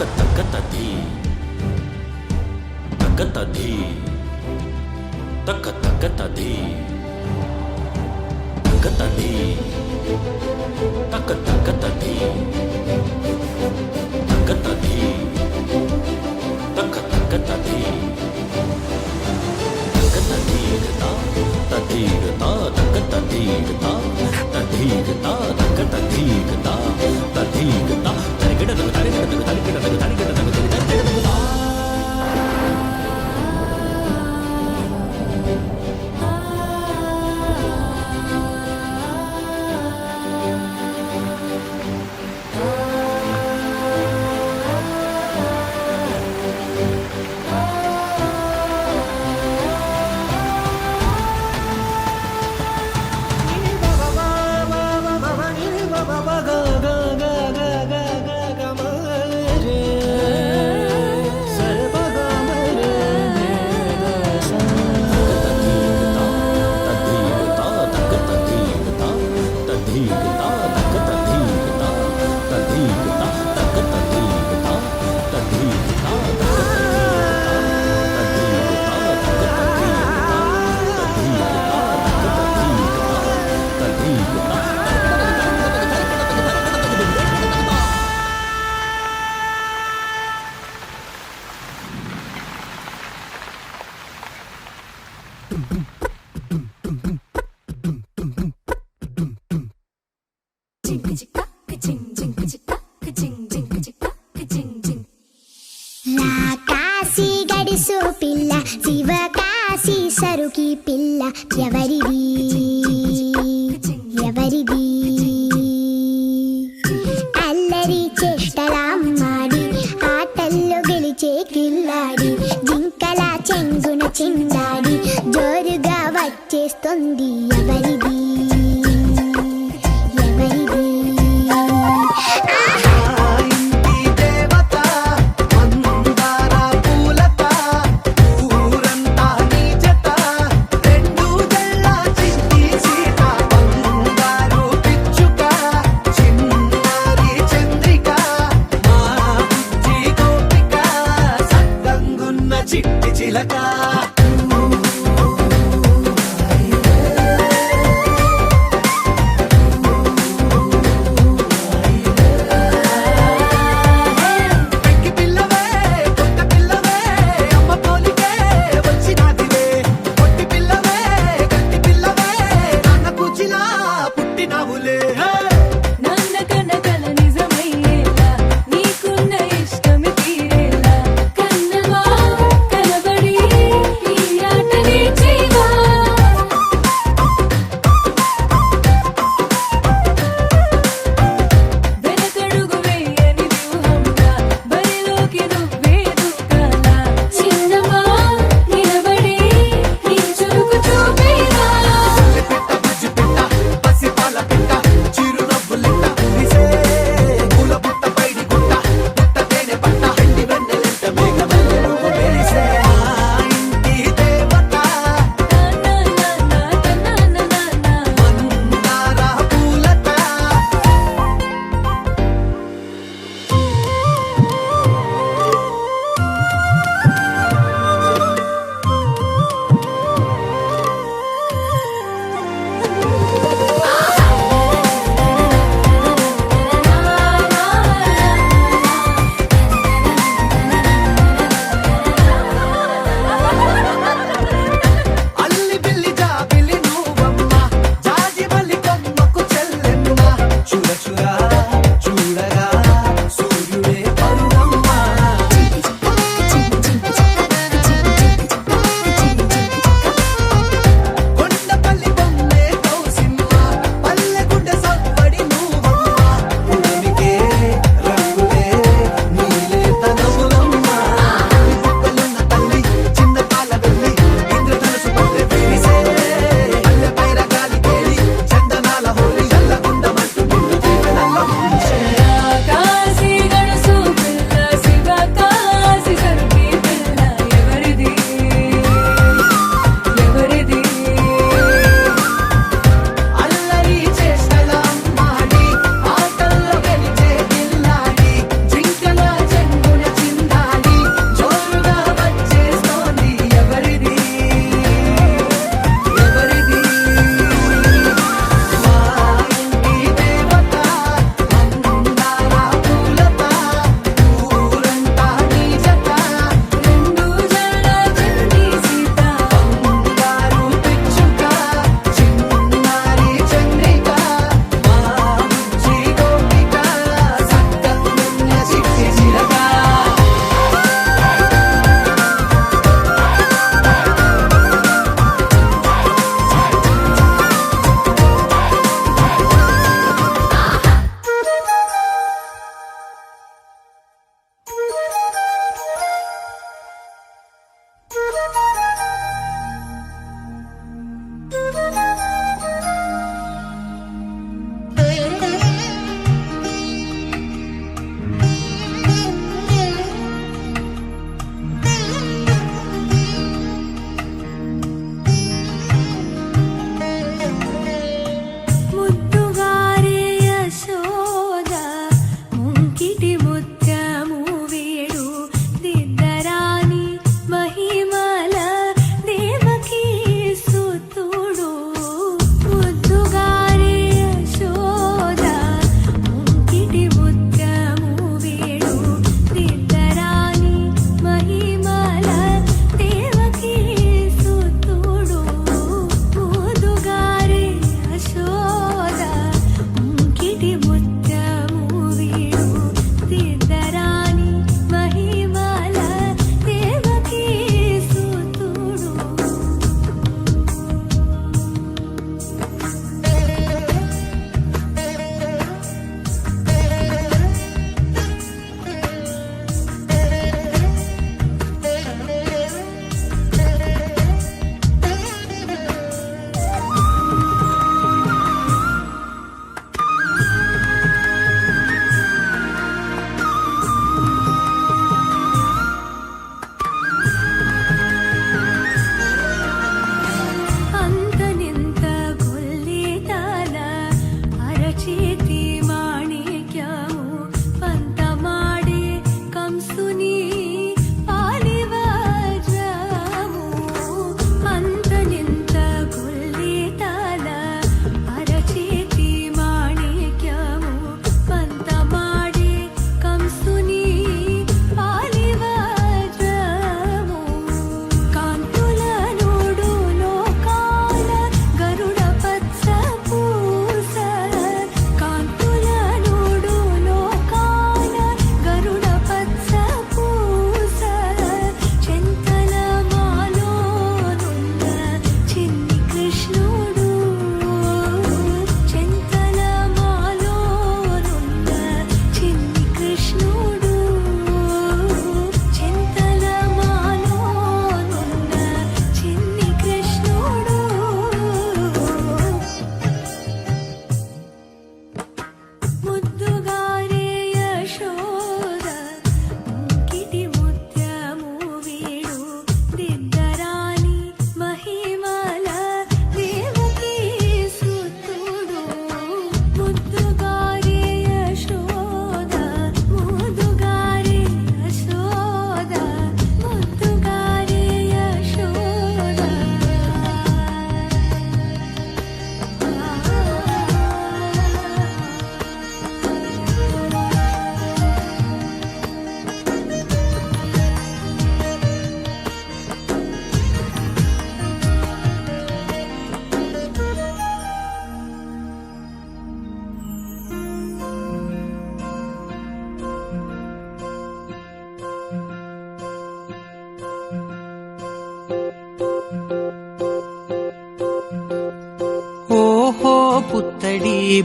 తది తది తది తది తది రాకాసి గడిసు పిల్ల శివకాశి సరుకి పిల్ల ఎవరిది ఎవరిది అల్లరి చేష్టలామ్మాడి ఆటల్లో గెలిచే కిల్లాడి జింకల చెంగున చిందాడి జోరుగా వచ్చేస్తుంది ఎవరిది ఎవరిది ఇంటి దేవత మందార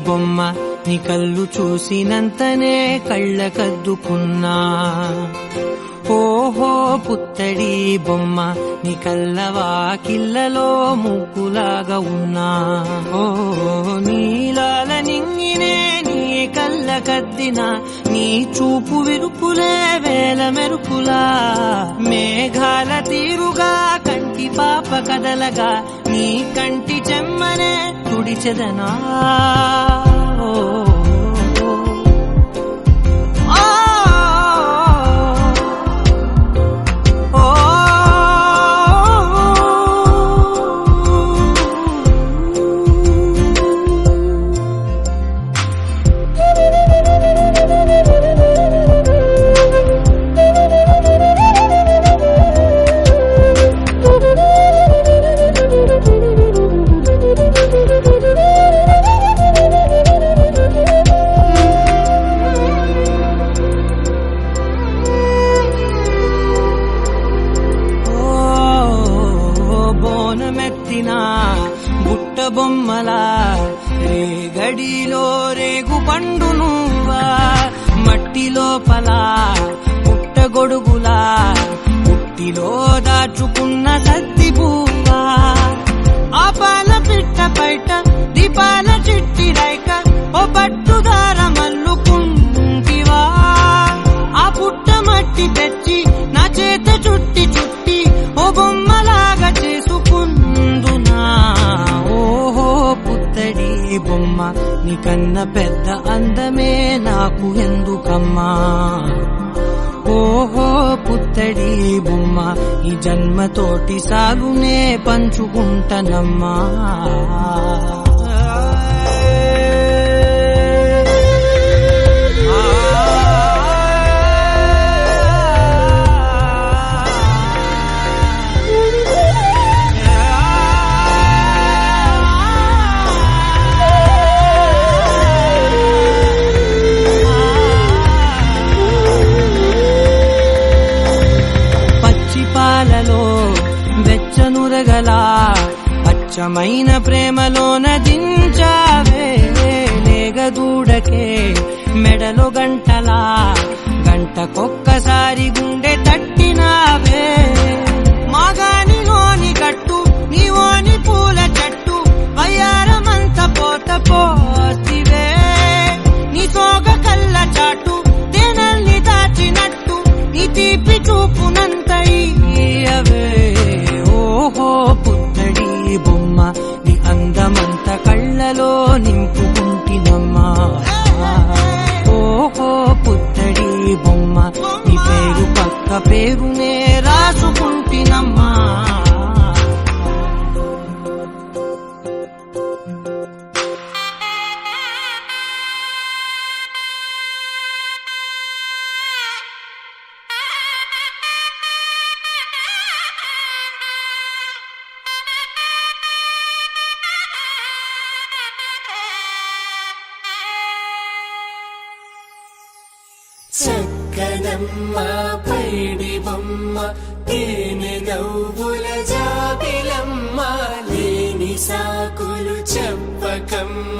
బొమ్మ నీ కళ్ళు చూసినంతనే కళ్ళకద్దుకున్నా. ఓహో పుత్తడి బొమ్మ నీ కళ్ళవాకిళ్ళలో ముగ్గులాగా ఉన్నా. ఓ నీలాల నింగినే నీ కళ్ళకద్దిన నీ చూపు విరుపులే వేల మెరుపులా. మేఘాల తీరుగా కంటి పాప కదలగా నీ కంటి చెమ్మనే తుడిచెదనా. బుట్ట బొమ్మలా రేగడిలో రేగు పండు నువ్వా. మట్టి లోపల పుట్ట గొడుగులా పుట్టిలో దాచుకున్న సత్తి పువ్వా. ఆ పాల పిట్ట పైట దీపాల చిట్టి రైక ఓ పట్టుదార మల్లుకుంటివా. ఆ పుట్ట మట్టి తెచ్చి నా చేత చుట్టి చుట్టి ఓ బొమ్మలాగా చేసుకుందునా. ఓహో పుత్తడి బొమ్మ నీకన్న పెద్ద అందమే నాకు ఎందుకమ్మా. ఓహో పుత్తడి బొమ్మ ఈ జన్మతోటి సాగునే పంచుకుంటనమ్మా. పాలలో వెచ్చనురగలా అచ్చమైన ప్రేమలోన దించావే. లేగదూడకే మెడలో గంటలా గంటకొక్కసారి గుండె తట్టినావే. మాగానిలోని గట్టు నీవోని పూల చెట్టు వయ్యారమంత పోత పోసివే. నీ సోగ కళ్ళ చాటు తేనల్ని దాచినట్టు నీ తీపి చూపునంత ఇయ్యవే. ఓహో పుత్తడి బొమ్మ నీ అందమంత కళ్ళలో నింపుకుంటినమ్మా. ఓహో పుత్తడి బొమ్మ నీ పేరు పక్క పేరునే రాసుకుంటినమ్మా. చక్కనమ్మ పైడి బొమ్మ తేనె నవ్వుల జాబిలమ్మ. లేని సాకులు చెప్పకమ్మ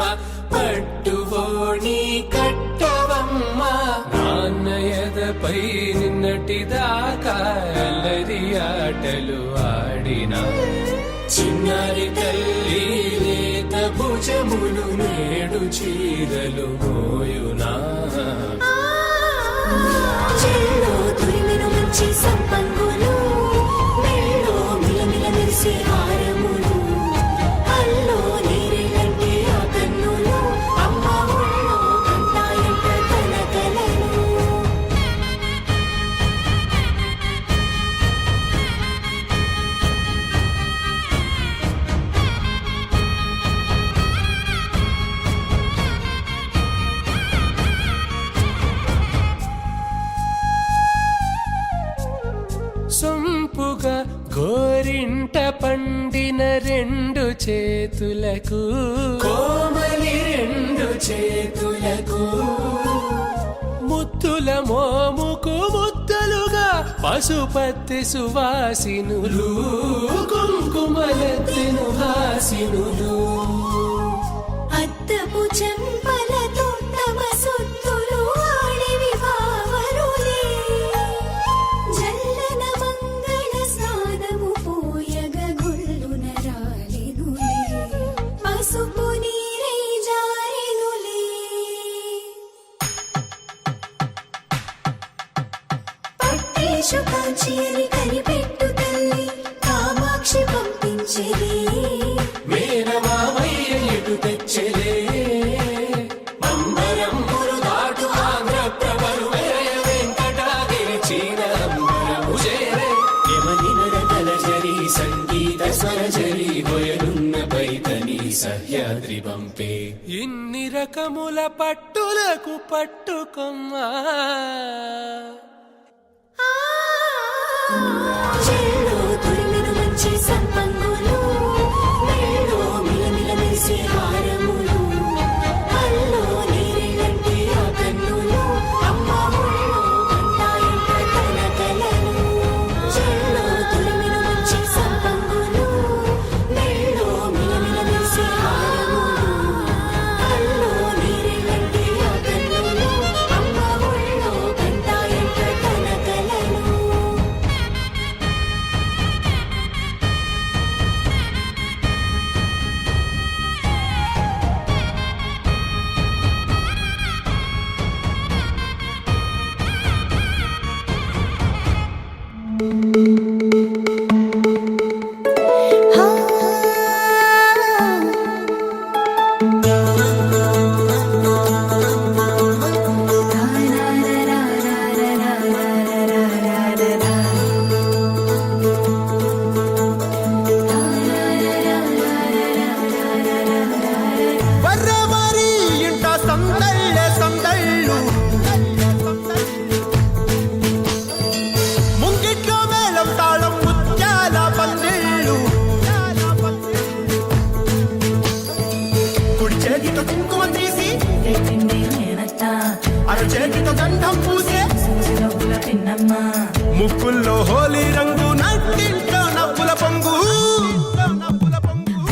పట్టువోణి కట్టవమ్మ. నాన్నయదపై నిన్నటిదాకా అల్లరి ఆటలు ఆడిన చిన్నారి తల్లి లేత భుజములు నేడు చీరలు మోయునా. చెల్లో తురిమిను మంచి సంపంగులు మెల్లో మిలమిల మెరిసే హారములు. అల్లో నీరేలంటే ఆ కన్నులు అమ్మ ఒళ్ళో కంటాయంట తన కలను. సొంపుగా గోరింట పండిన రెండు చేతులకు కోమలి రెండు చేతులకు ముత్తుల మోముకు ముద్దలుగా పశుపత్తి సువాసినులు కుంకుమలెత్తిను హాసినులు. అత్త పసుపు చెంపలతో తమ సొత్తులు ఆడివి వావరులే జల్లన మంగళ స్నానము పోయగ గుళ్ళున రాలెనులే పసుపు నీరై జారెనులే పట్టేశు కాంచియని కనిపెట్టు తల్లి కామాక్షి పంపించెలే మేనమామయ్య ఎటు తెచ్చలే అంబరంబులు దాటు ఆంధ్ర ప్రభలు వేయ వెంకటాగిరి చీనంబరము చేరే యమని నడకల జరి సంగీత స్వరజరి హొయలున్న పైతని సహ్యాద్రి పంపే ఇన్ని రకముల పట్టులకు పట్టుకొమ్మా చెల్లో తురిమిన మంచి సంపంగులు మెళ్ళో మిలమిల మెరిసే హారములు కల్లో నీరెళ్ళంటే ఆ కన్నులు అమ్మ ఒళ్ళో కంటాయంట కలకలను చెల్లో తురిమిన మంచి సంపంగులు మెళ్ళో మిలమిల మెరిసే హారములు కల్లో నీరెళ్ళంటే ఆ కన్నులు అమ్మ ఒళ్ళో కంటాయంట కలకలను వర్రమరి ఇంట సందళ్ళే సందళ్ళు ముంగిట్లో మేళం తాళం ముత్యాల పందిళ్ళు కుడి చేతితో కుంకుమ తీసి అర చేతితో గంధం పూసే ముక్కుల్లో హోలీ రంగు నట్టింట్లో నవ్వుల పొంగు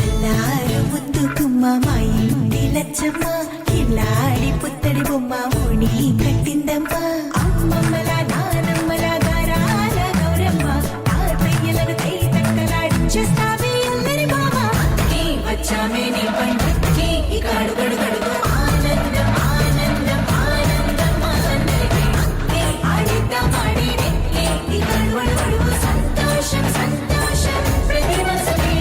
అల్లారు ముద్దు గుమ్మ మా ఇంటి లచ్చమ్మ కిల్లాడి పుత్తడి బొమ్మ ఓణి కట్టిందమ్మ అమ్మమ్మల నానమ్మల గారాల గౌరమ్మ తాతయ్యలను కై తక్కలాడించేస్తావే అల్లరి మామ అక్కి వచ్చామే నీ పండుక్కి ఇక అడుగడు గడుగు ఆనందం ఆనందం ఆనందం అందరికీ అక్కి ఆడిద్దాం ఆడి నెక్కి ఇక అడుగడు గడుగు సంతోషం సంతోషం ప్రతి మనసుకి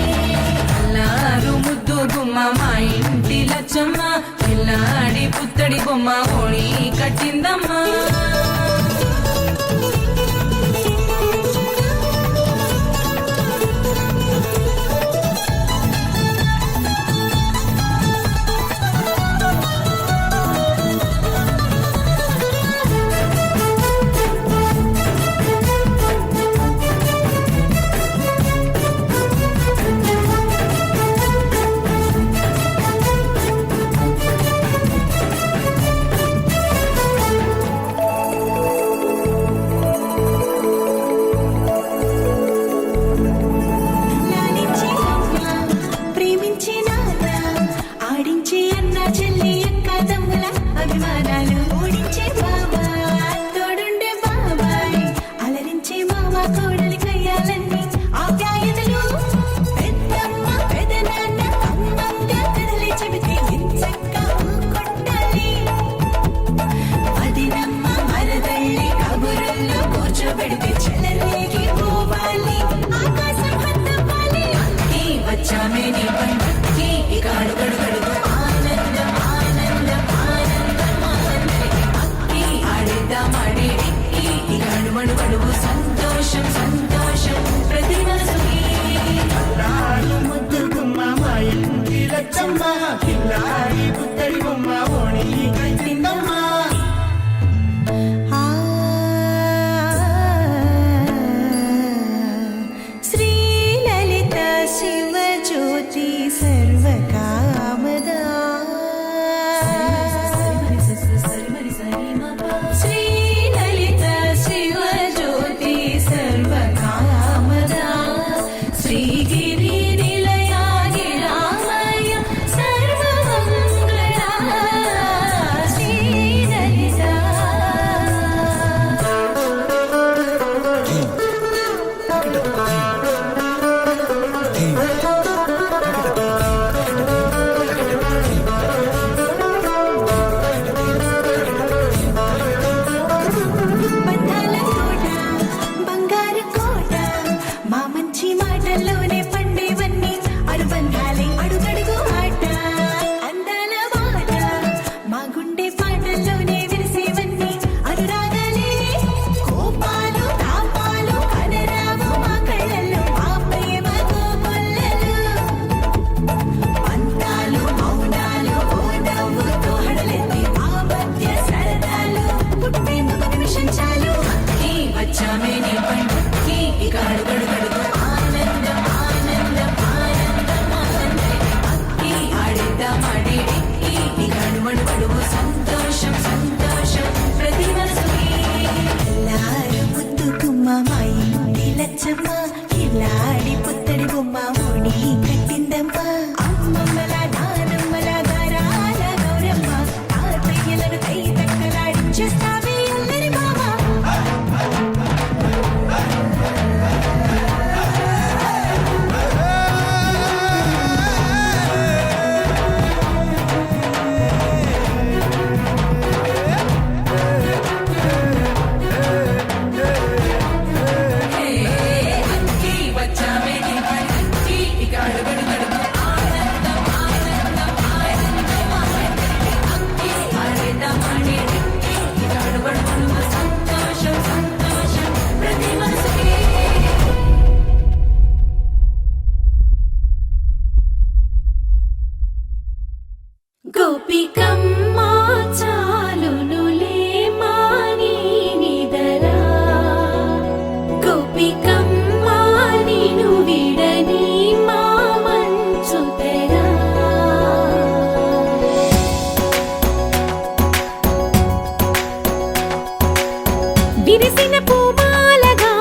అల్లారు ముద్దు గుమ్మ మా ఇంటి లచ్చమ్మ పిల్లాడి పుత్తడి బొమ్మ ఓణి కట్టిందమ్మా లాలించి అమ్మ ప్రేమించి నాన్న ఆడించి అన్న చెల్లి అక్క తమ్ముల అభిమానాలు ఓడించే బాబా తోడుండే బాబాయ్ అలరించే మామ కోడలి కయ్యాలన్నీ ఆప్యాయతలు పెద్దమ్మ పెదనాన్న అమ్మంగా కథలే చెబితే ఎంచక్కా కొట్టాలి అదినమ్మ మరదళ్ళి కబురుల్లో కూర్చోబెడితే చెలరేగి పోవాలి ఆకాశం హద్దవ్వాలి అక్కి వచ్చామే నీ పండుక్కి ఇక అడుగడు గడుగు ఆనందం ఆనందం ఆనందం అందరికీ అక్కి ఆడిద్దాం ఆడి ఎక్కి ఇక అడుగడు గడుగు సంతోషం సంతోషం ప్రతి మనసుకి ముద్దు గుమ్మ మా ఇంటి లచ్చమ్మ కిల్లాడి పుత్తడి బొమ్మ ఓణి కట్టిందమ్మా శ్రీ లలిత శివ జ్యోతి సర్వకామదా శ్రీ లలిత శివ జ్యోతి సర్వకామదా శ్రీగిరి నిలయాగి రామయ సర్వమంగళ గుమ్మ మా ఇంటి లచ్చమ్మ కిల్లాడి పుత్తడి బొమ్మ ఓడి కట్టిందమ్మ అమ్మమ్మల నానమ్మల గారాల గౌరమ్మ తాతయ్యలను కై తక్కలాడించేస్తావే అల్లరి మామ అక్కి వచ్చామే అక్కి ఇక అడుగడు గడుగు ఆనందం ఆనందం ఆనందం అక్కి ఆడేద్దామాడే ఇక అడుగడు గడుగు సంతోషం సంతోషం ప్రతి మనసుకి గోపికమ్మ చాలునులే మాని నిదరా గోపికమ్మ నిను విడని మా మంచు తెరా విరిసిన పూమాలగా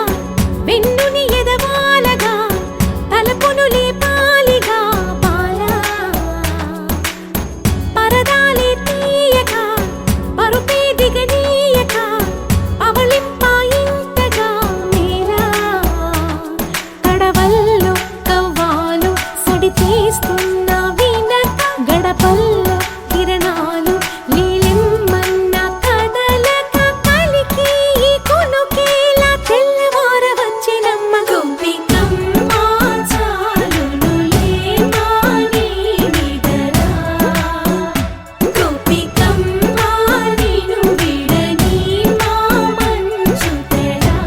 వెన్నుని ఎదవాలగా తలపును లేపాలిగా బాలా పరదాలే తీయక పరుపే దిగనీయక అవళింపాయింతగా మేరా కడవల్లో కవ్వాలు సడి చేస్తున్న వినక గడపల్లో కిరణాలు నీలిమ్మన్న కదలక కలికి కొనుకేలా తెల్లవార వచ్చినమ్మ గోపికమ్మ చాలునులే మాని నిదరా గోపికమ్మ నిను విడని మా మంచు తెరా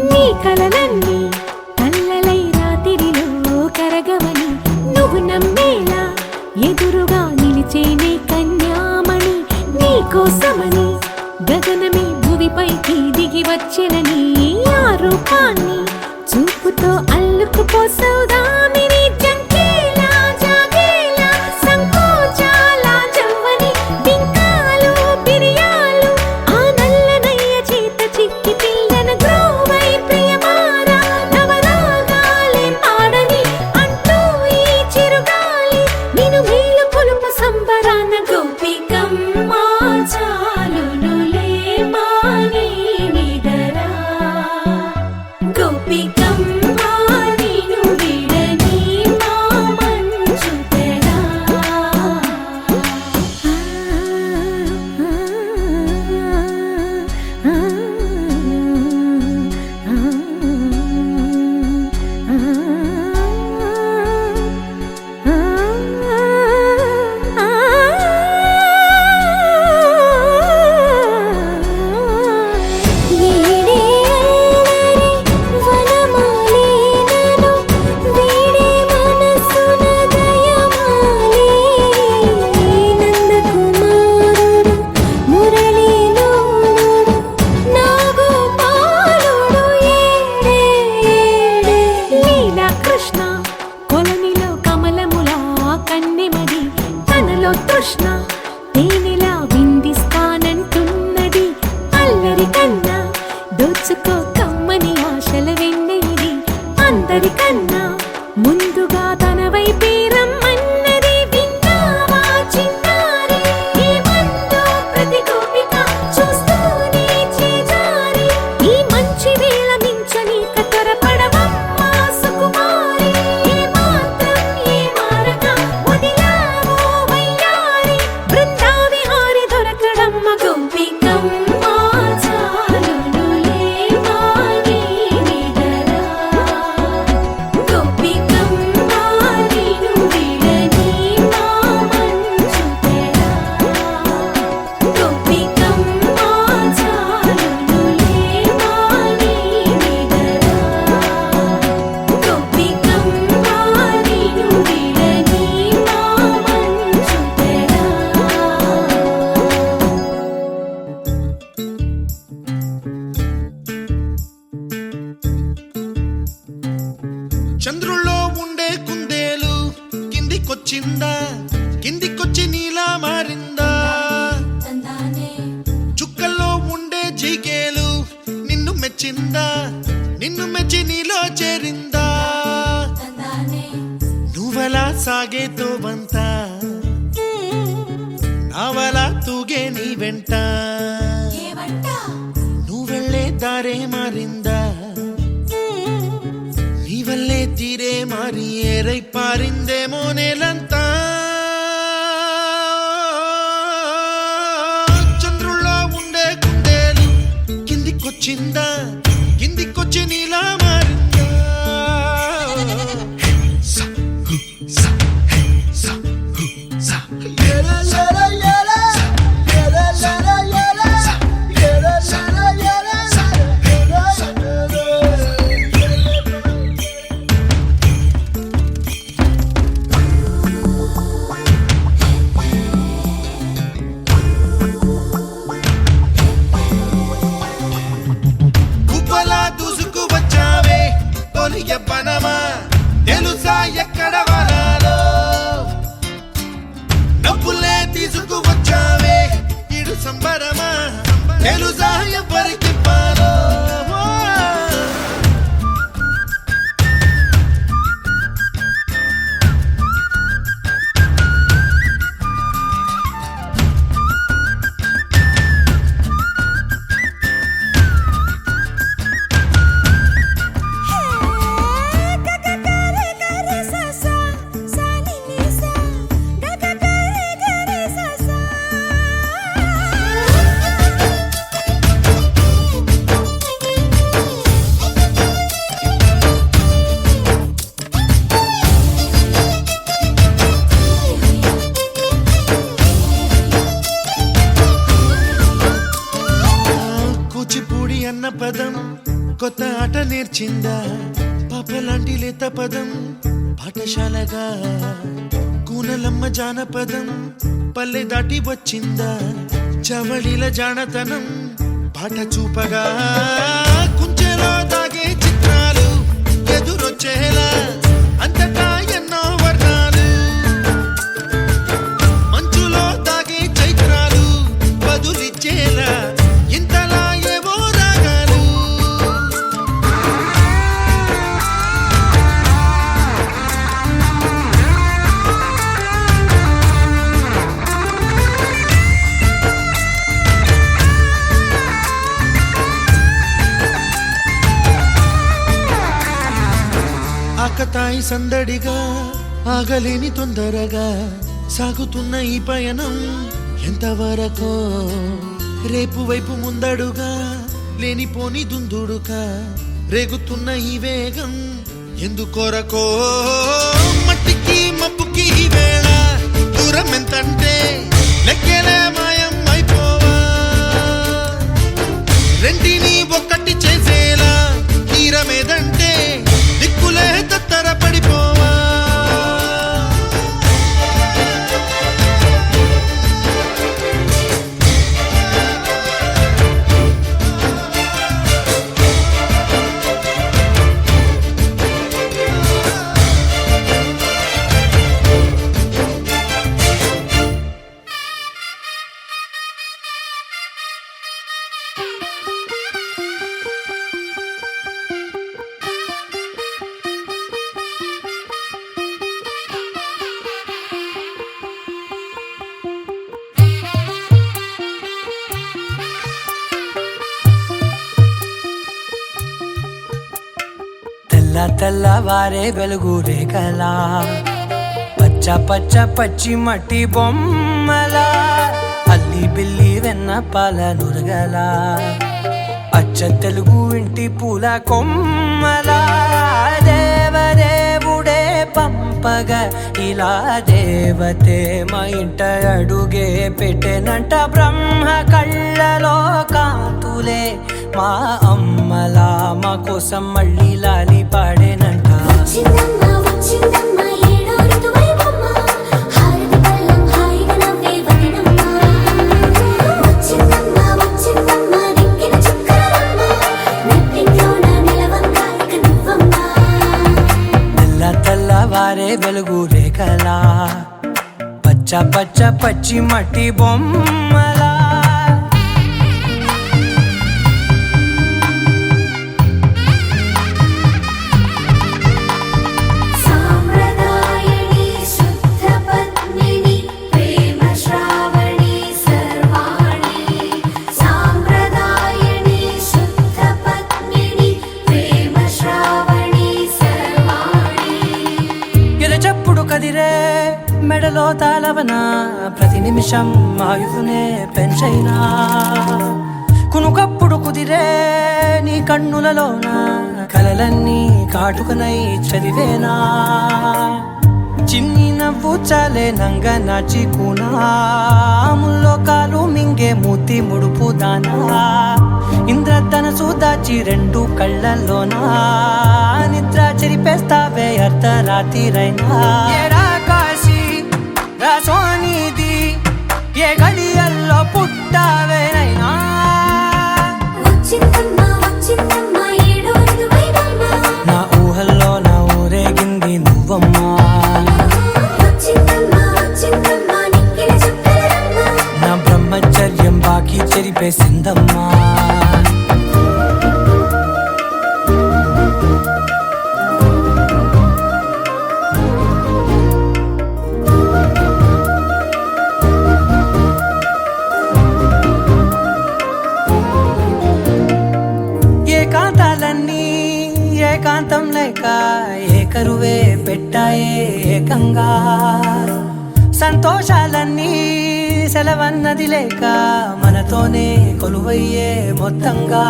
నీ కలలన్నీ కల్లలై రాత్రిలో కరగవని నువ్వు నమ్మేలా ఎదురుగా నిలిచేనే కన్యామణి నీ కోసమని గగనమే భువిపైకి దిగి వచ్చెనని ఆ రూపాన్ని చూపుతో అల్లుకుపోసౌదామిని జంకేలా జాగేలా సంకోచాల జవ్వని బింకాలు బిరియాలు ఆ నల్లనయ్య చేత చిక్కి పిల్లన గ్రోవై ప్రియమారా నవరాగాలే పాడని అంటూ ఈ చిరుగాలి నిను మేలు కొలుపు సంబరాన గోపికమ్మ చాలునులే మాని నిదరా గోపికమ్మ నిను విడని మా మంచు తెరా కృష్ణ కొలనిలో కమలములా కన్నెమది తనలో తృష్ణ తేనెలా విందిస్తానంటున్నది అల్లరి కన్నా దోచుకో కమ్మని ఆశల వెన్నెయిది అందరికన్నా ముందుగా తన వైపే రమ్మన్నది విన్నావా చిన్నారి ఏమందో ప్రతి గోపిక చూస్తూనే చేజారి ఈ మంచి వేళ మించని కతరపడవమ్మ సుకుమారి ఏ మాత్రం ఏ మారక వదిలావో వయ్యారి బృందావిహారి దొరకడమ్మ గోపికమ్మ చాలునులే మాని నిదరా చంద్రుల్లో ఉండే కుందేలు కిందికొచ్చిందా, కిందికొచ్చి నీలా మారిందా? చుక్కల్లో ఉండే జీకేలు నిన్ను మెచ్చిందా, నిన్ను మెచ్చి నీలో చేరిందా? నువ్వలా సాగేతో వంత, నావలా తూగే నీ వెంట, నువ్వెళ్ళే దారే మారిందా, నీ వల్లే తీరే మారి ఏరై పారిందేమో నేలంతా. చంద్రుల్లో ఉండే కుందేలు కిందికొచ్చిందా, కిందికొచ్చి నీలా మారిందా? యవ్వనమా తెలుసా ఎక్కడ వరాలో, డబ్బులే తీసుకువచ్చావే ఇడు సంబరమా తెలుసా ఎవరికి పాలో? కూచిపూడి అన్న పదం కొత్త ఆట నేర్చిందా, పాపలాంటి లేత పదం పాఠశాలగా, కూనలమ్మ జానపదం పల్లె దాటి వచ్చిందా, చవళిల జానతనం పాట చూపగా, కుంచెలో దాగే చిత్రాలు ఎదురొచ్చేలా అంతటా ఎన్నో వర్ణాలు, మంచులో దాగే చైత్రాలు బదులిచ్చేలా ఇంతలా ఏవో రాగాలు. ఆకతాయి సందడిగా ఆగలేని తొందరగా సాగుతున్న ఈ పయనం ఎంతవరకో, రేపు వైపు ముందడుగా లేనిపోని దుందుడుగా రేగుతున్న ఈ వేగం ఎందుకొరకో? మట్టికి మబ్బుకి ఈ వేళ దూరం ఎంతంటే లెక్కలే మాయం అయిపోవా, రెంటిని ఒక్కటి చేసేలా తీరమేదంటే దిక్కులే తత్తర పడిపోవా. తెల్లవారే వెలుగు రేఖలా, పచ్చ పచ్చ పచ్చి మట్టి బొమ్మలా, అల్లి బిల్లి వెన్న పాల నురగలా, అచ్చ తెలుగు ఇంటి పూల కొమ్మలా, దేవదేవుడే పంపగా ఇలా దేవతే మా ఇంట అడుగే పెట్టెనంట, బ్రహ్మ కళ్ళలో కాంతులే మా అమ్మలా మా కోసం మళ్ళీ లాలి పాడేనంట. వెలుగు రేఖలా పచ్చ పచ్చ పచ్చి మట్టి బొమ్మలా సాంప్రదాయని శుద్ధ పద్మిని ప్రేమ శ్రావణి సర్వాణి సాంప్రదాయని శుద్ధ పద్మిని ప్రేమ శ్రావణి సర్వాణి ఎరచప్పుడు కదిరే మెడలో తాళవన ప్రతి నిమిషం ఆయుధునే పెంచైనా కునుకప్పుడు కుదిరే నీ కన్నులలోన కలలన్నీ కాటుకనై చదివేనా చిన్ని నవ్వు చాలే నంగ నాచి కూనాముల్లో కాలు మింగే మూతి ముడుపు దానా ఇంద్రధనసు దాచి రెండు కళ్ళల్లోనా నిద్ర చెరిపేస్తావే అర్ధరాత్రిరైనా ఏరా కాశీ రాసోనిది ఏ గడియల్లో పుట్టావేనైనా వచ్చిందమ్మా వచ్చిందమ్మా ఏడో వైవమ్మా నా ఊహల్లో నా ఊరేగింది నువ్వమ్మా వచ్చిందమ్మా వచ్చిందమ్మా నిక్కిన చుక్కలమ్మా నా బ్రహ్మచర్యం బాకీ చెరిపేసిందమ్మా ఏకాంతాలన్నీ ఏకాంతం లేక ఏకరువే పెట్టాయే ఏకంగా సంతోషాలన్నీ సెలవన్నది లేక మనతోనే కొలువయ్యే మొత్తంగా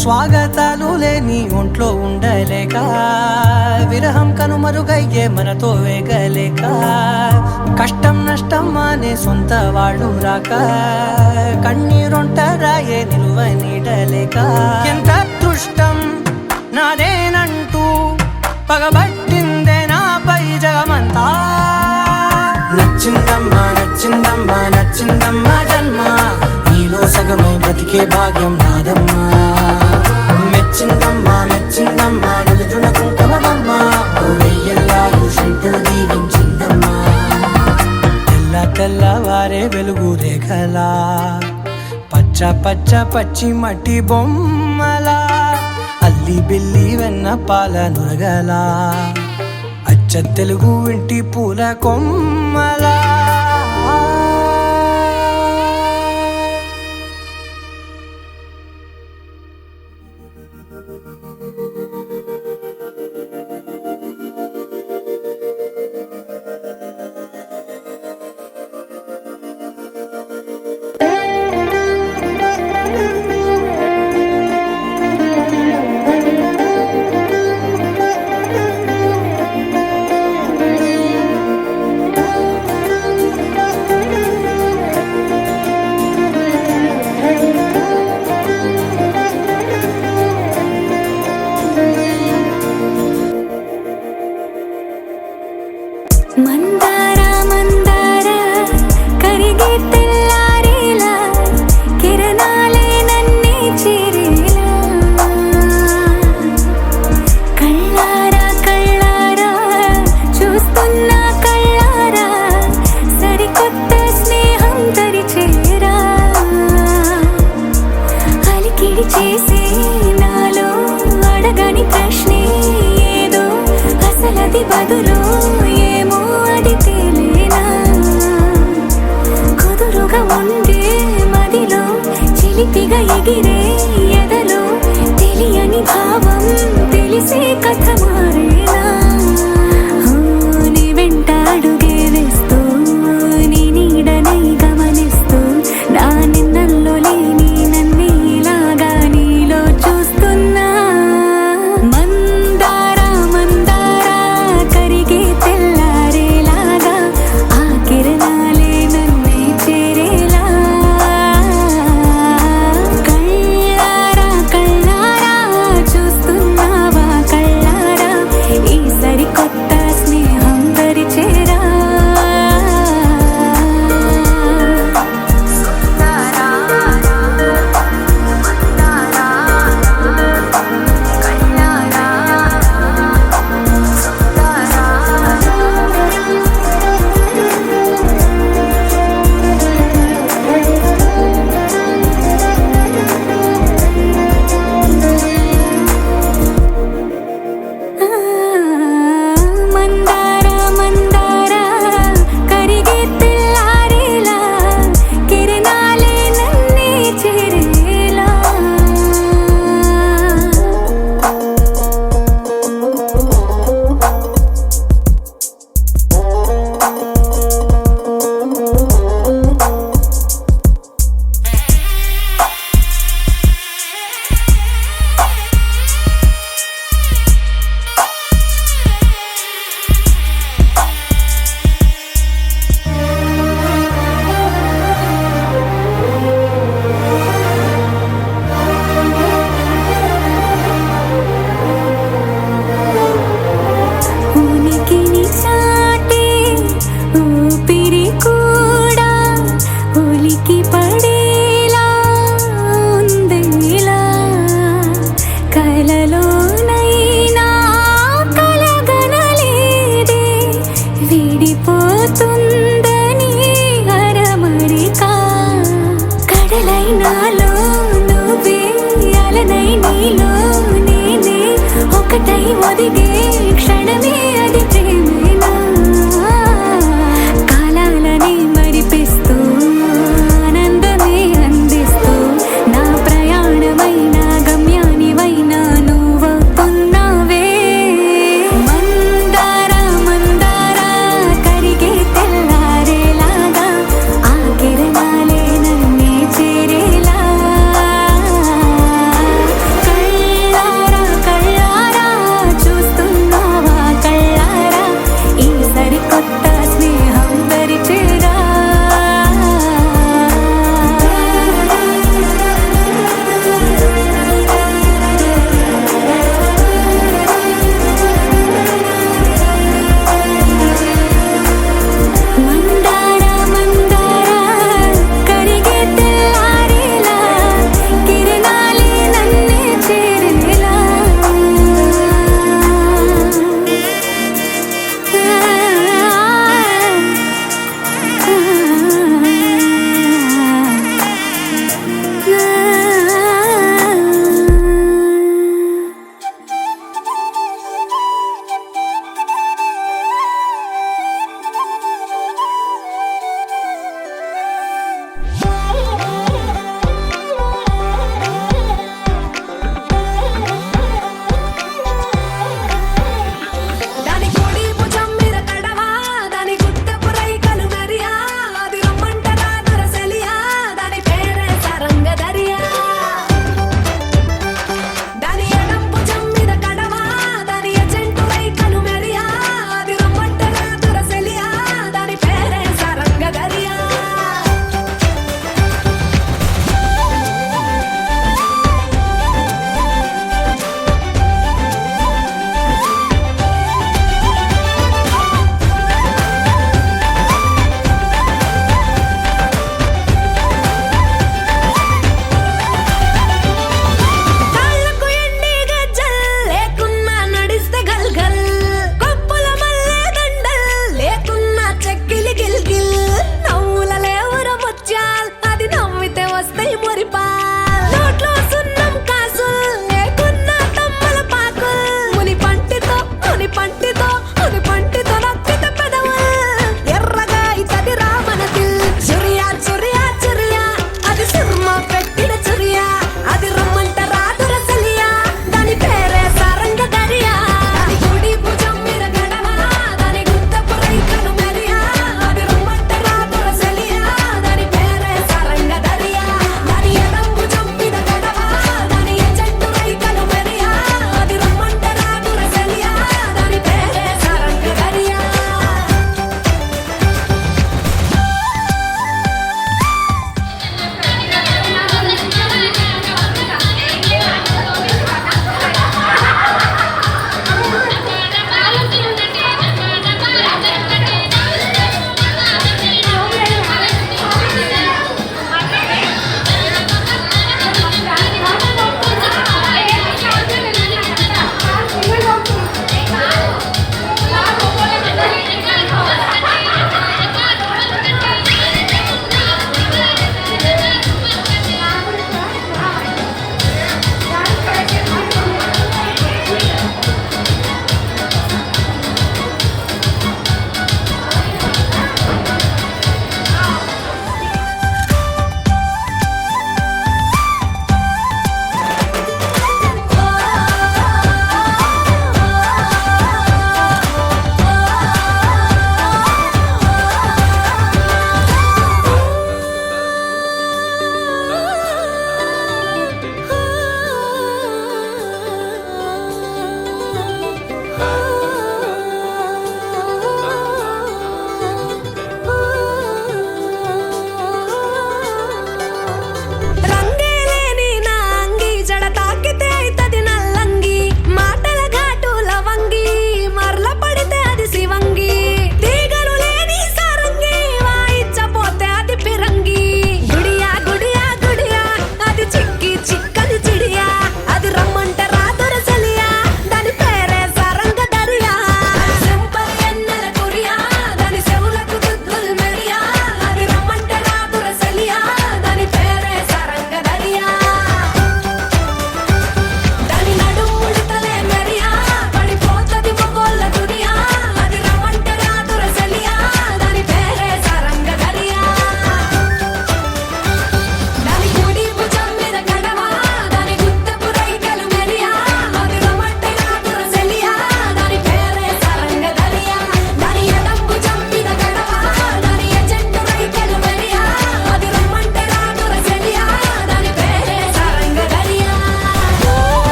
స్వాగతాలు లేని ఒంట్లో ఉండలేక విరహం కనుమరుగయ్యే మనతో వేగలేక కష్టం నష్టం అనే సొంత వాళ్ళు రాక కన్నీరొంటరాయే నిలువ నీడలేక ఎంత అదృష్టం నాదేనంటూ పగబట్టిందే నాపై జగమంతా నచ్చిందమ్మా నచ్చిందమ్మా నచ్చిందమ్మా జన్మ నీలో సగమై బ్రతికే భాగ్యం నాదమ్మా మెచ్చిందమ్మా మెచ్చిందమ్మా నిలుచున కుంకుమమ్మా వెయ్యల్లాలు శంకులు దీవించిందమ్మా తెల్ల తెల్లవారే వెలుగు రేఖలా పచ్చ పచ్చ పచ్చి మట్టి బొమ్మలా అల్లి బిల్లి వెన్న పాల నురగలా అచ్చ తెలుగు ఇంటి పూల కొమ్మలా మందార మందార కరిగే తెల్లారేలా కిరణాలే నన్నే చేరేలా కళ్ళారా కళ్ళారా చూస్తున్నా కళ్ళారా సరికొత్త స్నేహం తరిచేరా అలికిడి చేసే నాలో అడగని ప్రశ్నే ఏదో అసలది బదులు ఏమో అది తేలేనా కుదురుగా ఉండే మదిలో చిలిపిగా ఎగిరే ఎదలో తెలియని భావం తెలిసే కథ మారేనా నీ వెంట అడుగే వేస్తూ నీ నీడనై గమనిస్తూ నా నిన్నల్లో లేని నన్నే ఇలాగా నీలో చూస్తున్నా మందార మందార కరిగే తెల్లారేలాగా ఆ కిరణాలే నన్నే చేరేలా కళ్ళారా కలలోనైనా కలగనలేదే విడిపోతుందని అరమరిక కడలైనాలో నువ్వే అలనై నీలో నేనే ఒకటై ఒదిగే క్షణమే అది ప్రేమేనా కాలాలని మరిపిస్తూ ఆనందమే అందిస్తూ నా ప్రయాణమైన గమ్యానివైనా నువ్వు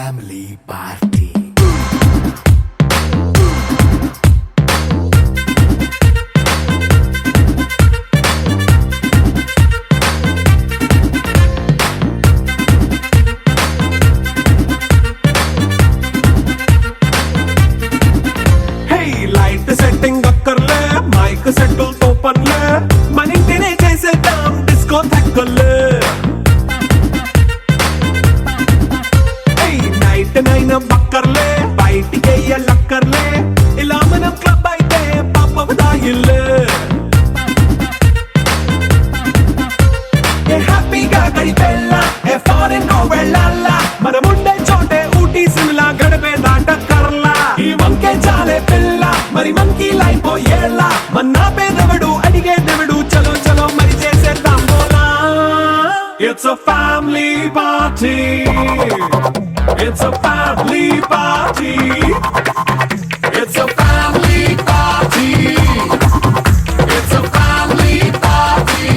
ఫ్యామిలీ పార్టీ. లైట్ సెట్టింగ్ అక్కర్లే, మైక్ సెట్టులతో పనులే, మన ఇంటినే చేసేద్దాం డిస్కో తక్కువలే. నైట్ నైన్ బక్కర్లే, బయటికి ఎల్లక్కర్లే, ఇలా మనం క్లబ్ అయితే పాపదాయిల్లే. హ్యాపీగా గడిపెల్లా, ఏ ఫారెన్ నో వెళ్ళాలా, మనముండే చోటే ఊటీ సిమ్లా గడిపే దాటక్కర్లా. ఈ వంకే చాలే పిల్ల, మరి మంకీ లైఫ్ పోయేలా, మన్నా పేదవడు అడిగేదెవడు, చలో చలో మరి చేసేద్దాం బోలా. It's a family party. It's a family party. It's a family party. It's a family party.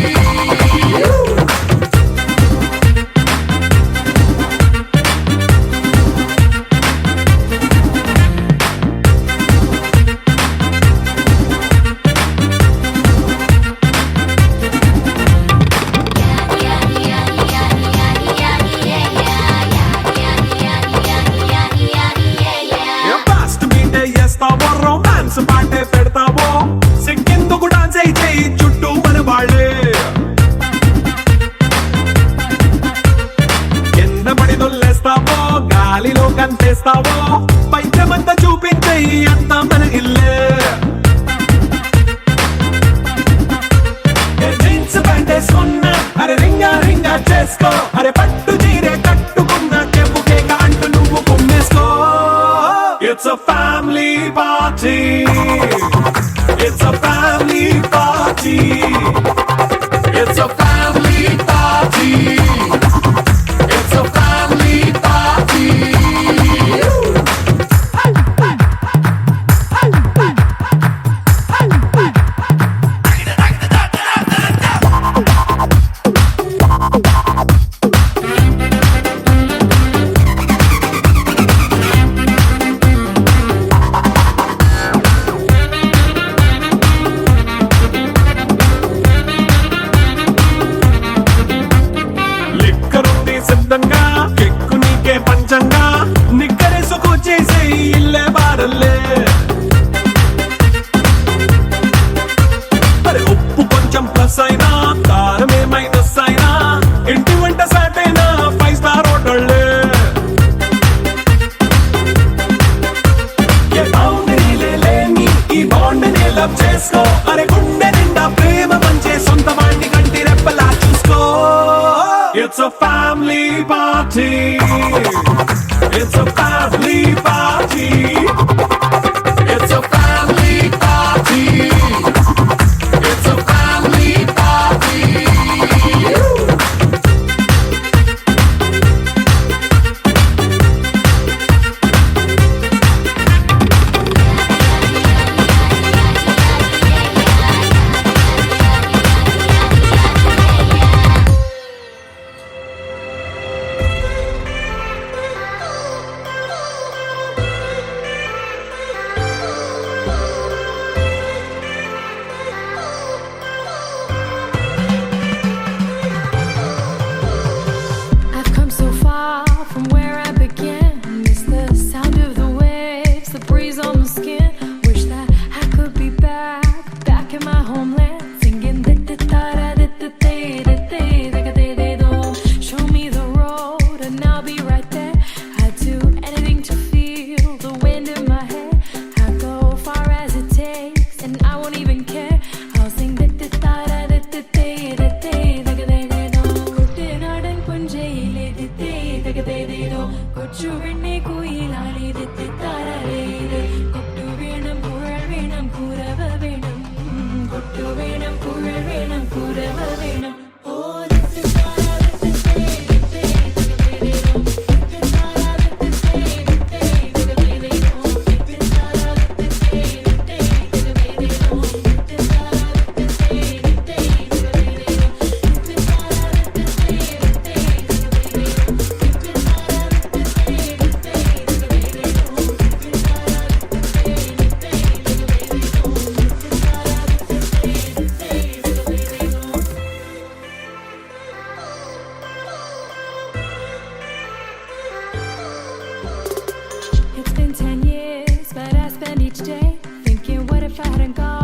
Fast బీటే చేస్తావో, రొమాన్స్ పాటే పెడతావో, సిగ్గెందుకు డాన్స్ అయి చేయి చుట్టూ మన వాళ్ళే. కింద పడి దొల్లేస్తావో, గాలిలో కంతేస్తావో, పైద్యమంతా చూపించేయి అంతా మన ఇల్లే. జీన్స్ ప్యాంట్ వేసుకున్నా, అరే రింగా రింగా చేసుకో, అరే పట్టు చీరే కట్టుకున్నా, చెప్పు కేక అంటూ నువ్వు కుమ్మేసుకో. It's a family party. It's a family party. It's a family party. It's a family party. లిక్కరుంది సిద్ధంగా, కెక్కు నీకే పంచంగా, నిక్కరేసుకు చేసే ఇల్లే బారల్లే. అరే ఉప్పు కొంచెం ప్లస్ అయినా, కారమే మైనస్ అయినా, ఇంటి వంట సాటైనా 5 స్టార్ హోటళ్ళే. ఏ బౌండరీలే లేని ఈ బాండ్ని లవ్ చేసుకో, అరే గుండె నిండా ప్రేమ పంచే సొంత వాణ్ణి కంటి రెప్పలా చూసుకో. It's a family party. It's a family party. It's a family party. It's a family party. I've come so far from where I began. Miss the sound of the waves, the breeze on the skin. Wish that I could be back in my homeland, singing. Show me the road and I'll be right there. I'd do anything to feel the wind in my hair. I'd go far as it takes and I won't even care. I'll sing. കൊച്ചു വെണ്ണെ കുയിലാളി കൊട്ടു വേണം കുഴൽ വേണം കുരവ വേണം കൊട്ടു വേണം കുഴൽ വേണം കുരവ വേണം. if I hadn't gone.